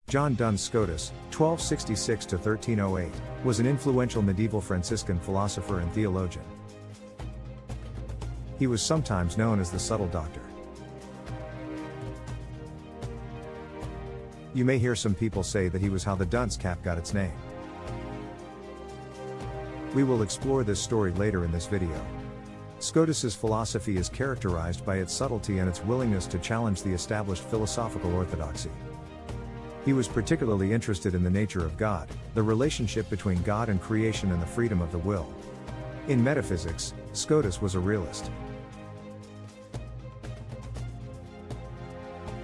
John Duns Scotus, 1266–1308, was an influential medieval Franciscan philosopher and theologian. He was sometimes known as the subtle doctor. You may hear some people say that he was how the dunce cap got its name. We will explore this story later in this video. Scotus's philosophy is characterized by its subtlety and its willingness to challenge the established philosophical orthodoxy. He was particularly interested in the nature of God, the relationship between God and creation, and the freedom of the will. In metaphysics, Scotus was a realist.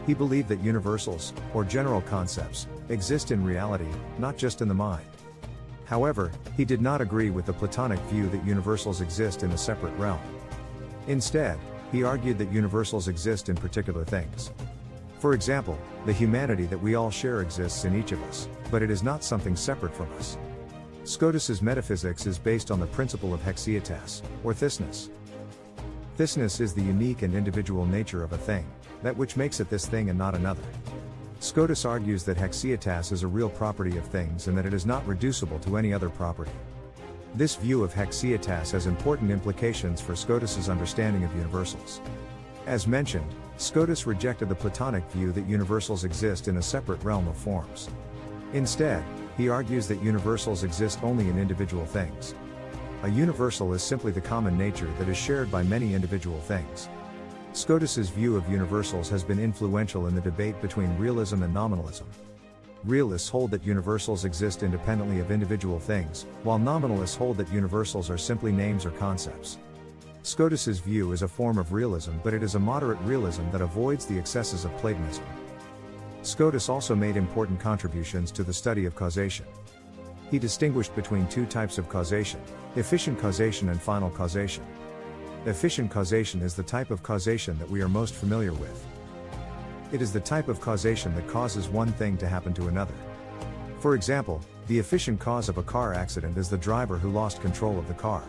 He believed that universals, or general concepts, exist in reality, not just in the mind. However, he did not agree with the Platonic view that universals exist in a separate realm. Instead, he argued that universals exist in particular things. For example, the humanity that we all share exists in each of us, but it is not something separate from us. Scotus's metaphysics is based on the principle of haexitas, or thisness. Thisness is the unique and individual nature of a thing, that which makes it this thing and not another. Scotus argues that haexitas is a real property of things and that it is not reducible to any other property. This view of haexitas has important implications for Scotus's understanding of universals. As mentioned, Scotus rejected the Platonic view that universals exist in a separate realm of forms. Instead, he argues that universals exist only in individual things. A universal is simply the common nature that is shared by many individual things. Scotus's view of universals has been influential in the debate between realism and nominalism. Realists hold that universals exist independently of individual things, while nominalists hold that universals are simply names or concepts. Scotus's view is a form of realism, but it is a moderate realism that avoids the excesses of Platonism. Scotus also made important contributions to the study of causation. He distinguished between two types of causation: efficient causation and final causation. Efficient causation is the type of causation that we are most familiar with. It is the type of causation that causes one thing to happen to another. For example, the efficient cause of a car accident is the driver who lost control of the car.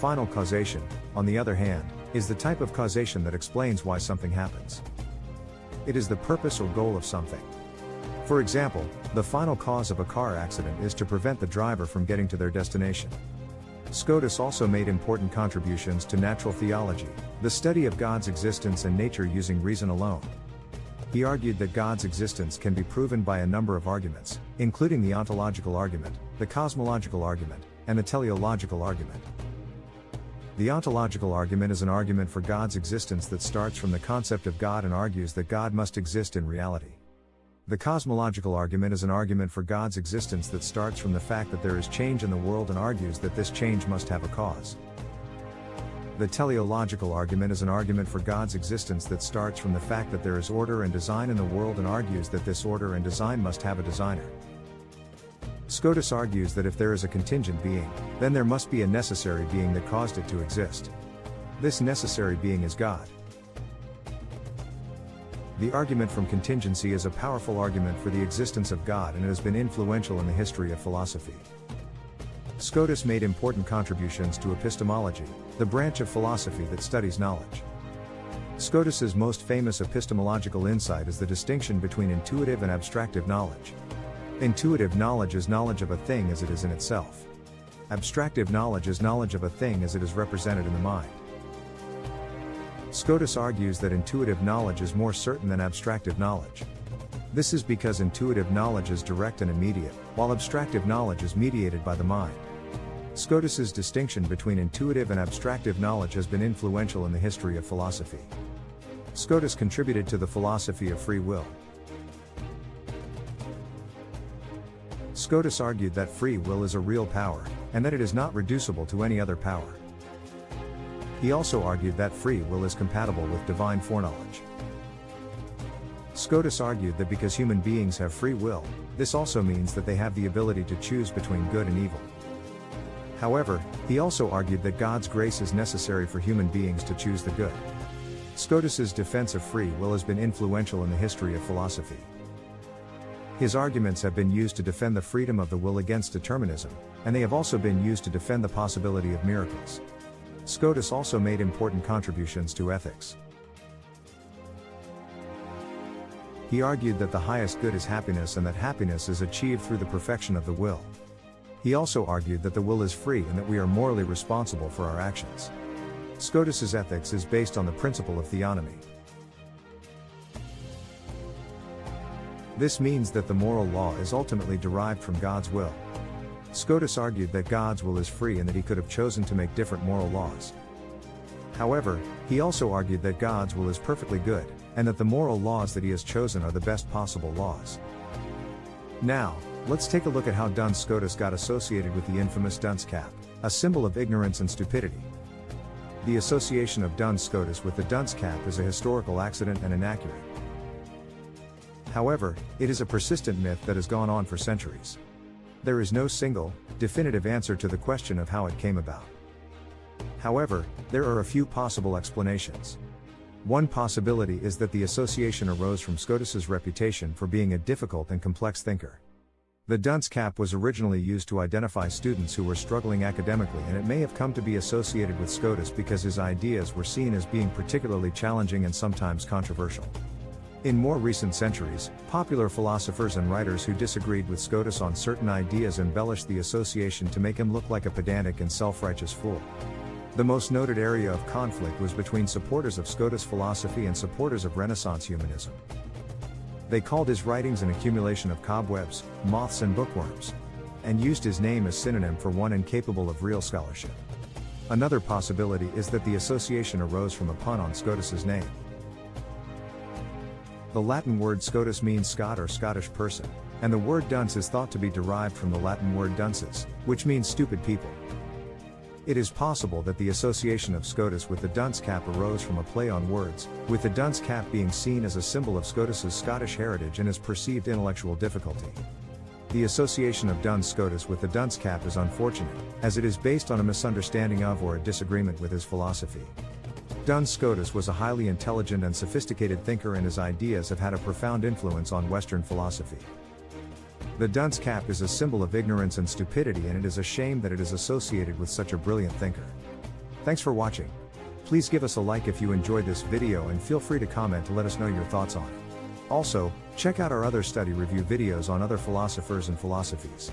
Final causation, on the other hand, is the type of causation that explains why something happens. It is the purpose or goal of something. For example, the final cause of a car accident is to prevent the driver from getting to their destination. Scotus also made important contributions to natural theology, the study of God's existence and nature using reason alone. He argued that God's existence can be proven by a number of arguments, including the ontological argument, the cosmological argument, and the teleological argument. The ontological argument is an argument for God's existence that starts from the concept of God and argues that God must exist in reality. The cosmological argument is an argument for God's existence that starts from the fact that there is change in the world and argues that this change must have a cause. The teleological argument is an argument for God's existence that starts from the fact that there is order and design in the world and argues that this order and design must have a designer. Scotus argues that if there is a contingent being, then there must be a necessary being that caused it to exist. This necessary being is God. The argument from contingency is a powerful argument for the existence of God and it has been influential in the history of philosophy. Scotus made important contributions to epistemology, the branch of philosophy that studies knowledge. Scotus's most famous epistemological insight is the distinction between intuitive and abstractive knowledge. Intuitive knowledge is knowledge of a thing as it is in itself. Abstractive knowledge is knowledge of a thing as it is represented in the mind. Scotus argues that intuitive knowledge is more certain than abstractive knowledge. This is because intuitive knowledge is direct and immediate, while abstractive knowledge is mediated by the mind. Scotus's distinction between intuitive and abstractive knowledge has been influential in the history of philosophy. Scotus contributed to the philosophy of free will. Scotus argued that free will is a real power, and that it is not reducible to any other power. He also argued that free will is compatible with divine foreknowledge. Scotus argued that because human beings have free will, this also means that they have the ability to choose between good and evil. However, he also argued that God's grace is necessary for human beings to choose the good. Scotus's defense of free will has been influential in the history of philosophy. His arguments have been used to defend the freedom of the will against determinism, and they have also been used to defend the possibility of miracles. Scotus also made important contributions to ethics. He argued that the highest good is happiness and that happiness is achieved through the perfection of the will. He also argued that the will is free and that we are morally responsible for our actions. Scotus's ethics is based on the principle of theonomy. This means that the moral law is ultimately derived from God's will. Scotus argued that God's will is free and that he could have chosen to make different moral laws. However, he also argued that God's will is perfectly good, and that the moral laws that he has chosen are the best possible laws. Now, let's take a look at how Duns Scotus got associated with the infamous dunce cap, a symbol of ignorance and stupidity. The association of Duns Scotus with the dunce cap is a historical accident and inaccurate. However, it is a persistent myth that has gone on for centuries. There is no single, definitive answer to the question of how it came about. However, there are a few possible explanations. One possibility is that the association arose from Scotus's reputation for being a difficult and complex thinker. The dunce cap was originally used to identify students who were struggling academically, and it may have come to be associated with Scotus because his ideas were seen as being particularly challenging and sometimes controversial. In more recent centuries, popular philosophers and writers who disagreed with Scotus on certain ideas embellished the association to make him look like a pedantic and self-righteous fool. The most noted area of conflict was between supporters of Scotus philosophy and supporters of Renaissance humanism. They called his writings an accumulation of cobwebs, moths and bookworms, and used his name as synonym for one incapable of real scholarship. Another possibility is that the association arose from a pun on Scotus's name. The Latin word Scotus means Scot or Scottish person, and the word dunce is thought to be derived from the Latin word dunces, which means stupid people. It is possible that the association of Scotus with the dunce cap arose from a play on words, with the dunce cap being seen as a symbol of Scotus's Scottish heritage and his perceived intellectual difficulty. The association of Duns Scotus with the dunce cap is unfortunate, as it is based on a misunderstanding of or a disagreement with his philosophy. Duns Scotus was a highly intelligent and sophisticated thinker, and his ideas have had a profound influence on Western philosophy. The dunce cap is a symbol of ignorance and stupidity, and it is a shame that it is associated with such a brilliant thinker. Thanks for watching. Please give us a like if you enjoyed this video, and feel free to comment to let us know your thoughts on it. Also, check out our other study review videos on other philosophers and philosophies.